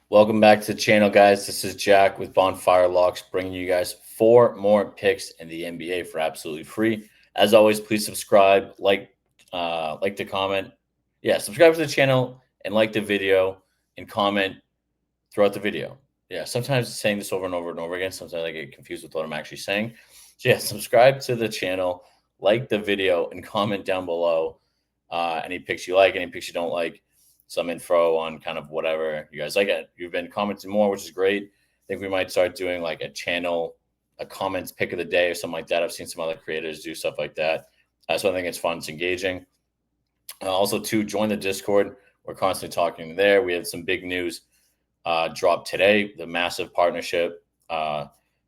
Welcome back to the channel, guys. This is Jack with Bonfire Locks, bringing you guys 4 more picks in the NBA for absolutely free. As always, please subscribe, like the comment. Yeah, subscribe to the channel and like the video and comment throughout the video. Yeah, sometimes saying this over and over and over again. Sometimes I get confused with what I'm actually saying. So yeah, subscribe to the channel, like the video, and comment down below any picks you like, any picks you don't like, some info on kind of whatever you guys like. You've been commenting more, which is great. I think we might start doing like a comments pick of the day or something like that. I've seen some other creators do stuff like that. So I think it's fun. It's engaging. Also, to join the Discord. We're constantly talking there. We had some big news drop today, the massive partnership.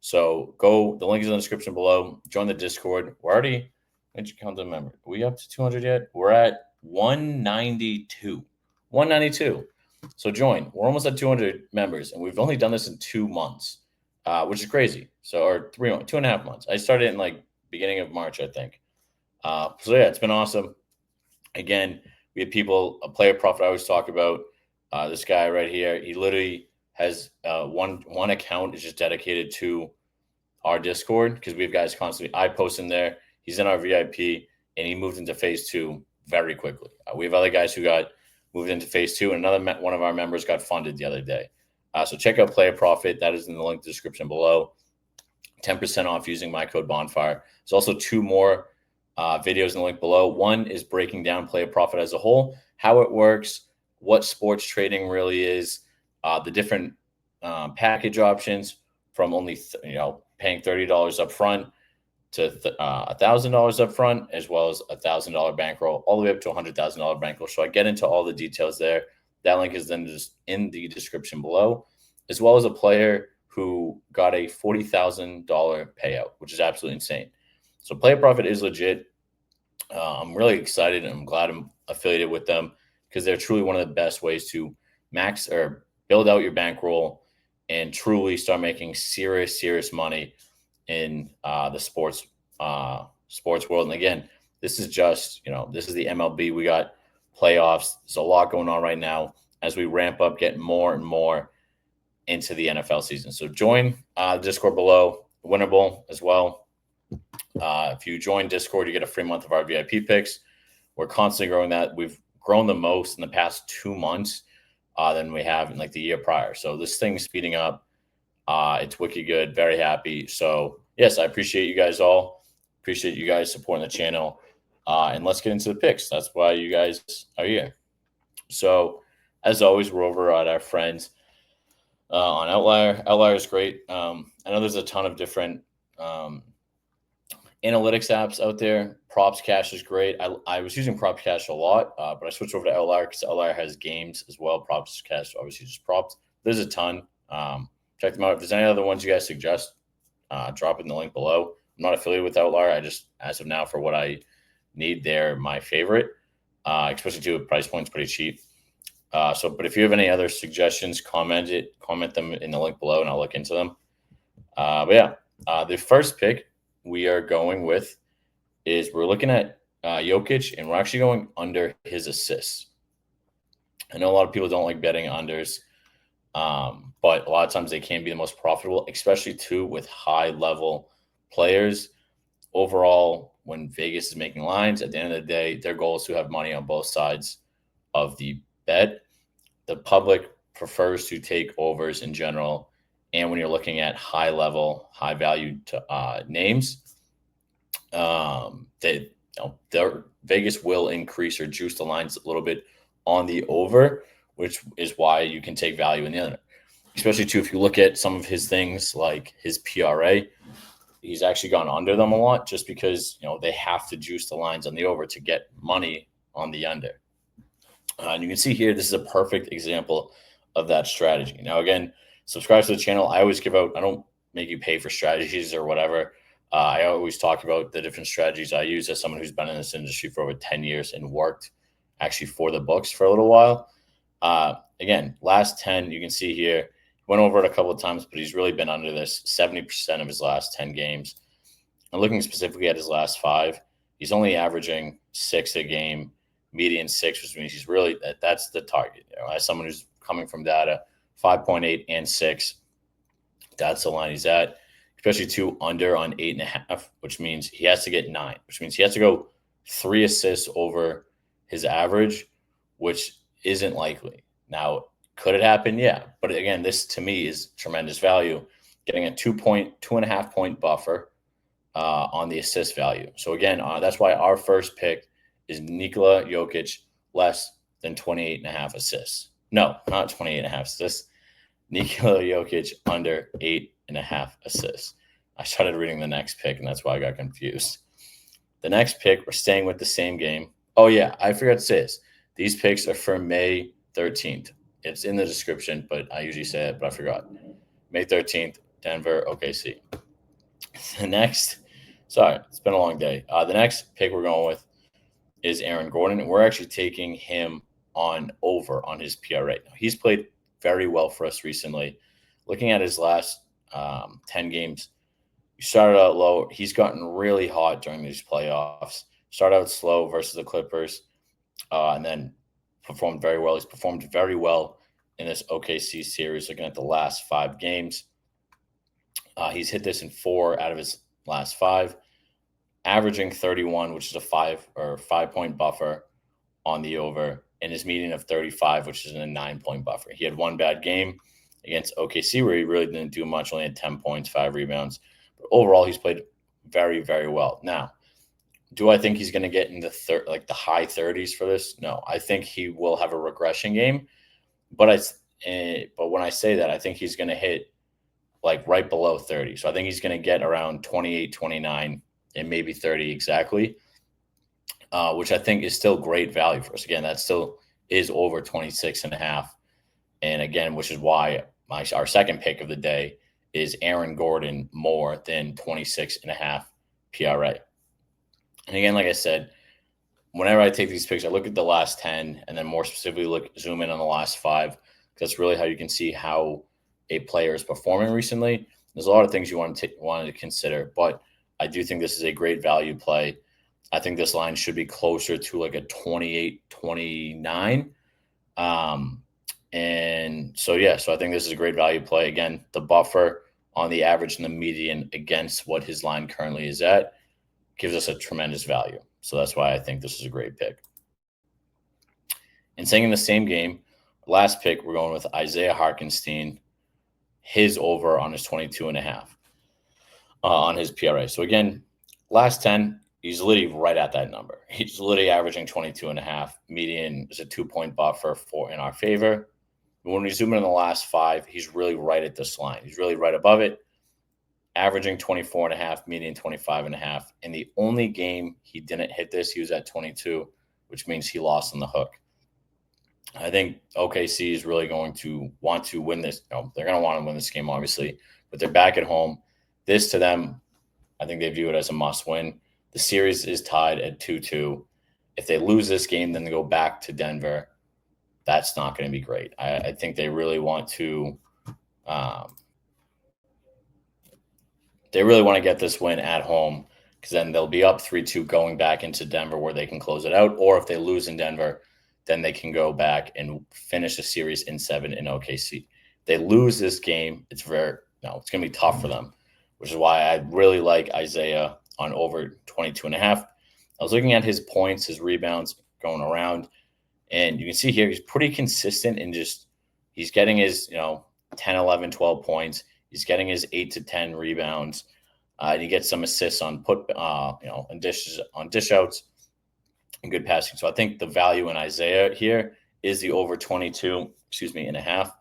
So go, the link is in the description below. Join the Discord. We're already, did you count the member? Are we up to 200 yet? We're at 192. 192. So join. We're almost at 200 members, and we've only done this in 2 months, which is crazy. So, or 2.5 months. I started in like beginning of March, I think. So yeah, it's been awesome. Again, we have people, a player profit I always talk about. This guy right here, he literally has one account is just dedicated to our Discord because we have guys constantly. I post in there. He's in our VIP, and he moved into phase 2 very quickly. We have other guys who got moved into phase 2, and another one of our members got funded the other day. So check out Player Profit. That is in the link description below. 10% off using my code Bonfire. There's also 2 more videos in the link below. One is breaking down Player Profit as a whole, how it works, what sports trading really is, the different package options from only paying $30 up front to $1,000 up front, as well as $1,000 bankroll, all the way up to $100,000 bankroll. So I get into all the details there. That link is then just in the description below, as well as a player who got a $40,000 payout, which is absolutely insane. So Player Profit is legit. I'm really excited, and I'm glad I'm affiliated with them because they're truly one of the best ways to max or build out your bankroll and truly start making serious money in the sports world. And again, this is just, this is the MLB. We got playoffs. There's a lot going on right now as we ramp up, get more and more into the NFL season. So join the Discord below, winnable as well. If you join Discord, you get a free month of our VIP picks. We're constantly growing that. We've grown the most in the past 2 months than we have in like the year prior. So this thing's speeding up. It's wicked good. Very happy. So yes, I appreciate you guys all. Appreciate you guys supporting the channel. And let's get into the picks. That's why you guys are here. So as always, we're over at our friends on Outlier. Outlier is great. I know there's a ton of different analytics apps out there. Props Cash is great. I was using Props Cash a lot, but I switched over to Outlier because Outlier has games as well. Props Cash, obviously, just props. There's a ton. Check them out. If there's any other ones you guys suggest, drop in the link below. I'm not affiliated with Outlier. I just, as of now, for what I need, they're my favorite, especially too, price point's pretty cheap. But if you have any other suggestions, comment them in the link below, and I'll look into them. But yeah, the first pick we are going with is we're looking at Jokic, and we're actually going under his assists. I know a lot of people don't like betting unders, but a lot of times they can be the most profitable, especially too with high-level players. Overall, when Vegas is making lines, at the end of the day, their goal is to have money on both sides of the bet. The public prefers to take overs in general, and when you're looking at high-level, high-value names, Vegas will increase or juice the lines a little bit on the over, which is why you can take value in the under. Especially too, if you look at some of his things like his PRA, he's actually gone under them a lot just because they have to juice the lines on the over to get money on the under. And you can see here, this is a perfect example of that strategy. Now, again, subscribe to the channel. I always give out, I don't make you pay for strategies or whatever. I always talk about the different strategies I use as someone who's been in this industry for over 10 years and worked actually for the books for a little while. Again, last 10, you can see here, went over it a couple of times, but he's really been under this 70% of his last 10 games. And looking specifically at his last 5, he's only averaging 6 a game, median 6, which means he's really, that's the target. As someone who's coming from data 5.8 and 6. That's the line he's at, especially 2 under on 8.5, which means he has to get 9, which means he has to go 3 assists over his average, which isn't likely. Now, could it happen? Yeah. But again, this to me is tremendous value, getting a 2.5 point buffer on the assist value. So again, that's why our first pick is Nikola Jokic less than 28.5 assists. No, not 28.5 assists. Nikola Jokic under 8.5 assists. I started reading the next pick, and that's why I got confused. The next pick, we're staying with the same game. Oh, yeah, I forgot to say this. These picks are for May 13th. It's in the description, but I usually say it, but I forgot. May 13th, Denver, OKC. The next, sorry, it's been a long day. The next pick we're going with is Aaron Gordon, and we're actually taking him on over on his PRA. He's played very well for us recently. Looking at his last 10 games, he started out low. He's gotten really hot during these playoffs. Started out slow versus the Clippers, and then performed very well. He's performed very well in this OKC series. Looking at the last 5 games, he's hit this in 4 out of his last 5, averaging 31, which is a 5-point buffer on the over, and his median of 35, which is a 9-point buffer. He had one bad game against OKC where he really didn't do much, only had 10 points, 5 rebounds. But overall, he's played very, very well. Now, do I think he's going to get in the high 30s for this? No, I think he will have a regression game. But when I say that, I think he's going to hit like right below 30. So I think he's going to get around 28, 29, and maybe 30 exactly, which I think is still great value for us. Again, that still is over 26.5. And again, which is why our second pick of the day is Aaron Gordon more than 26.5 PRA. And again, like I said, whenever I take these picks, I look at the last 10 and then more specifically zoom in on the last 5. That's really how you can see how a player is performing recently. There's a lot of things you want to consider, but I do think this is a great value play. I think this line should be closer to like a 28, 29. And so I think this is a great value play. Again, the buffer on the average and the median against what his line currently is at gives us a tremendous value. So that's why I think this is a great pick. And staying in the same game, last pick, we're going with Isaiah Hartenstein, his over on his 22.5 on his PRA. So again, last 10, he's literally right at that number. He's literally averaging 22.5. Median is a 2-point buffer in our favor. When we zoom in on the last 5, he's really right at this line. He's really right above it, averaging 24.5, median 25.5. And the only game he didn't hit this, he was at 22, which means he lost on the hook. I think OKC is really going to want to win this. They're going to want to win this game, obviously, but they're back at home. This to them, I think they view it as a must win. The series is tied at 2-2. If they lose this game, then they go back to Denver. That's not going to be great. I think they really want to get this win at home, because then they'll be up 3-2 going back into Denver where they can close it out. Or if they lose in Denver, then they can go back and finish the series in 7 in OKC. If they lose this game, it's going to be tough for them, which is why I really like Isaiah on over 22.5. I was looking at his points, his rebounds going around, and you can see here he's pretty consistent in he's getting his 10, 11, 12 points. He's getting his 8 to 10 rebounds. And he gets some assists on and dish outs and good passing. So I think the value in Isaiah here is the over 22.5.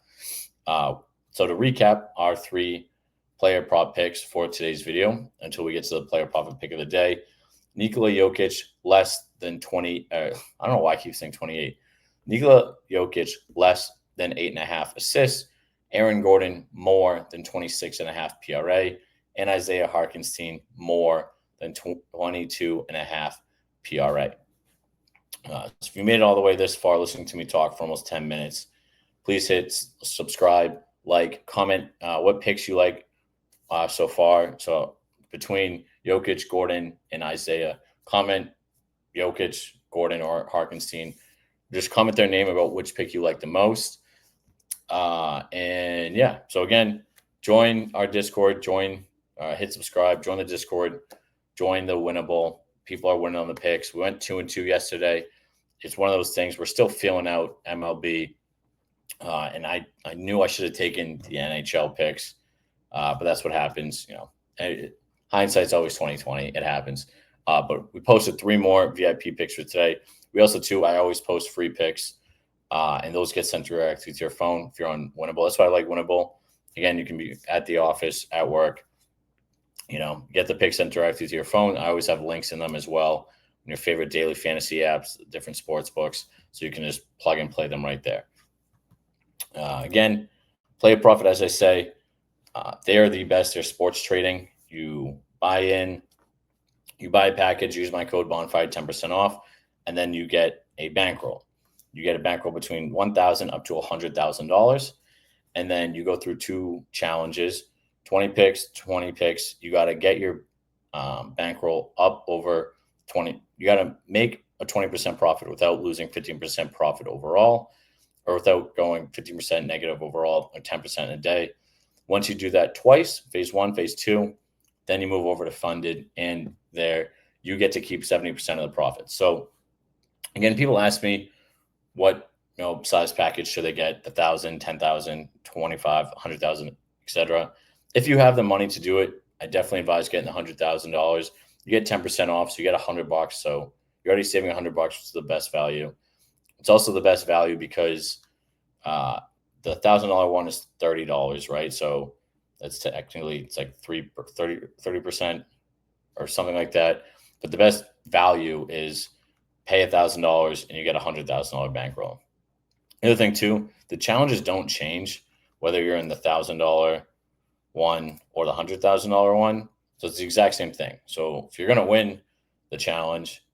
So to recap our 3 player prop picks for today's video until we get to the player prop pick of the day: Nikola Jokic less than 20. I don't know why I keep saying 28. Nikola Jokic less than 8.5 assists. Aaron Gordon more than 26.5 PRA, and Isaiah Hartenstein more than 22.5 PRA. So if you made it all the way this far listening to me talk for almost 10 minutes, please hit subscribe, like, comment what picks you like so far. So between Jokic, Gordon, and Isaiah, comment Jokic, Gordon, or Hartenstein. Just comment their name about which pick you like the most. And yeah, so again, join our Discord, hit subscribe, join the Discord, join the winnable. People are winning on the picks. We went 2-2 yesterday. It's one of those things we're still feeling out MLB. And I knew I should have taken the NHL picks, but that's what happens. Hindsight's always 2020. It happens. But we posted 3 more VIP picks for today. We also I always post free picks, and those get sent directly to your phone if you're on Winnable. That's why I like Winnable. Again, you can be at the office, at work. Get the picks sent directly to your phone. I always have links in them as well. In your favorite daily fantasy apps, different sports books, so you can just plug and play them right there. Again, Play a Profit, as I say, they are the best. They're sports trading. You buy a package, use my code Bonfire, 10% off, and then you get a bankroll. You get a bankroll between $1,000 up to $100,000, and then you go through 2 challenges, 20 picks, 20 picks. You got to get your bankroll up over 20. You got to make a 20% profit without losing 15% profit overall, or without going 15% negative overall, or 10% in a day. Once you do that twice, phase 1, phase 2, then you move over to funded, and there you get to keep 70% of the profit. So again, people ask me what size package should they get: 1,000, 10,000, 25, 100,000, etc. If you have the money to do it, I definitely advise getting $100,000. You get 10% off, so you get $100. So you're already saving $100, which is the best value. It's also the best value because the $1,000 one is $30, right? So that's technically, it's like 30% or something like that. But the best value is pay $1,000 and you get $100,000 bankroll. The other thing too, the challenges don't change whether you're in the $1,000 one or the $100,000 one. So it's the exact same thing. So if you're going to win the challenge,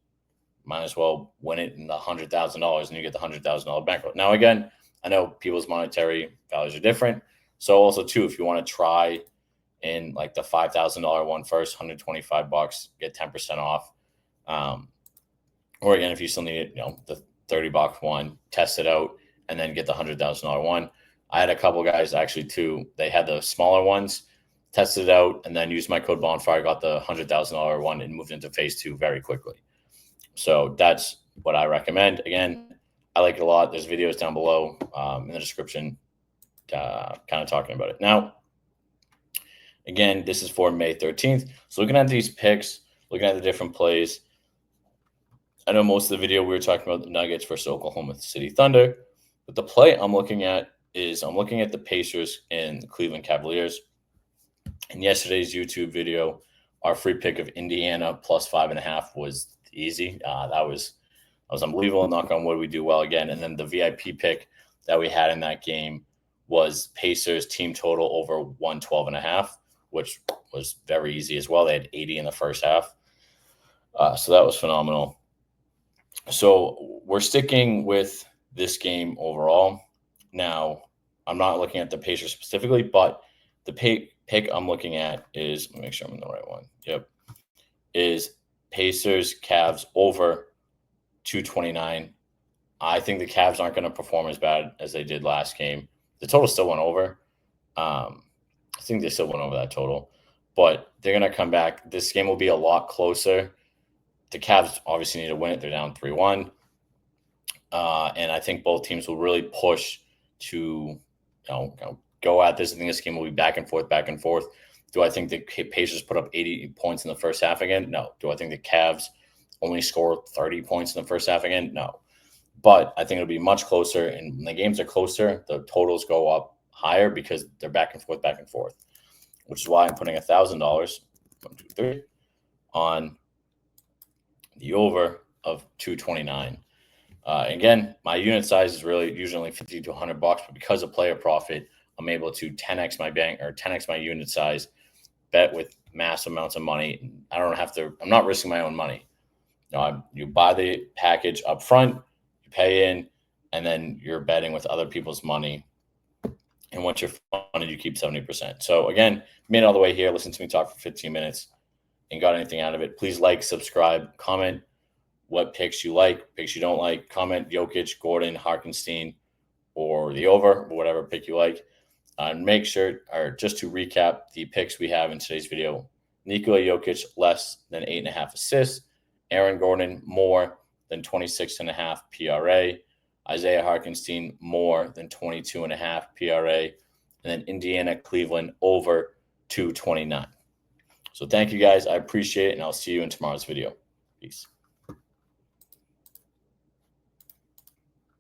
might as well win it in the $100,000 and you get the $100,000 bankroll. Now, again, I know people's monetary values are different. So also too, if you want to try in like the $5,000 one first, $125, get 10% off. Or again, if you still need it, the $30 one, test it out and then get the $100,000 one. I had a couple guys actually too. They had the smaller ones, tested it out, and then used my code Bonfire, got the $100,000 one, and moved into phase 2 very quickly. So that's what I recommend. Again, I like it a lot. There's videos down below in the description kind of talking about it. Now, again, this is for May 13th. So looking at these picks, looking at the different plays, I know most of the video we were talking about the Nuggets versus Oklahoma City Thunder, but the play I'm looking at the Pacers and the Cleveland Cavaliers. In yesterday's YouTube video, our free pick of Indiana plus 5.5 was easy. That was unbelievable. Knock on wood, we do well again. And then the VIP pick that we had in that game was Pacers team total over 112.5, which was very easy as well. They had 80 in the first half. So that was phenomenal. So we're sticking with this game overall. Now, I'm not looking at the Pacers specifically, but the pick I'm looking at is, let me make sure I'm in the right one. Yep. Is Pacers Cavs over 229. I think the Cavs aren't going to perform as bad as they did last game. The total still went over. I think they still went over that total, but they're going to come back. This game will be a lot closer. The Cavs obviously need to win it. They're down 3-1. And I think both teams will really push to go at this. I think this game will be back and forth, back and forth. Do I think the Pacers put up 80 points in the first half again? No. Do I think the Cavs only score 30 points in the first half again? No. But I think it'll be much closer. And when the games are closer, the totals go up higher because they're back and forth, which is why I'm putting $1,000, 1, 2, 3, on the over of 229. Again, my unit size is really usually $50 to $100, but because of player profit, I'm able to 10x my bank or 10x my unit size, bet with massive amounts of money. I'm not risking my own money. You buy the package up front, you pay in, and then you're betting with other people's money. And once you're funded, you keep 70%. So again, made it all the way here. Listen to me talk for 15 minutes and got anything out of it. Please like, subscribe, comment what picks you like, picks you don't like. Comment Jokic, Gordon, Harkenstein, or the over, or whatever pick you like. And make sure, or just to recap the picks we have in today's video: Nikola Jokic less than 8.5 assists, Aaron Gordon more than 26.5 PRA, Isaiah Hartenstein more than 22.5 PRA, and then Indiana Cleveland over 229. So thank you guys. I appreciate it, and I'll see you in tomorrow's video. Peace.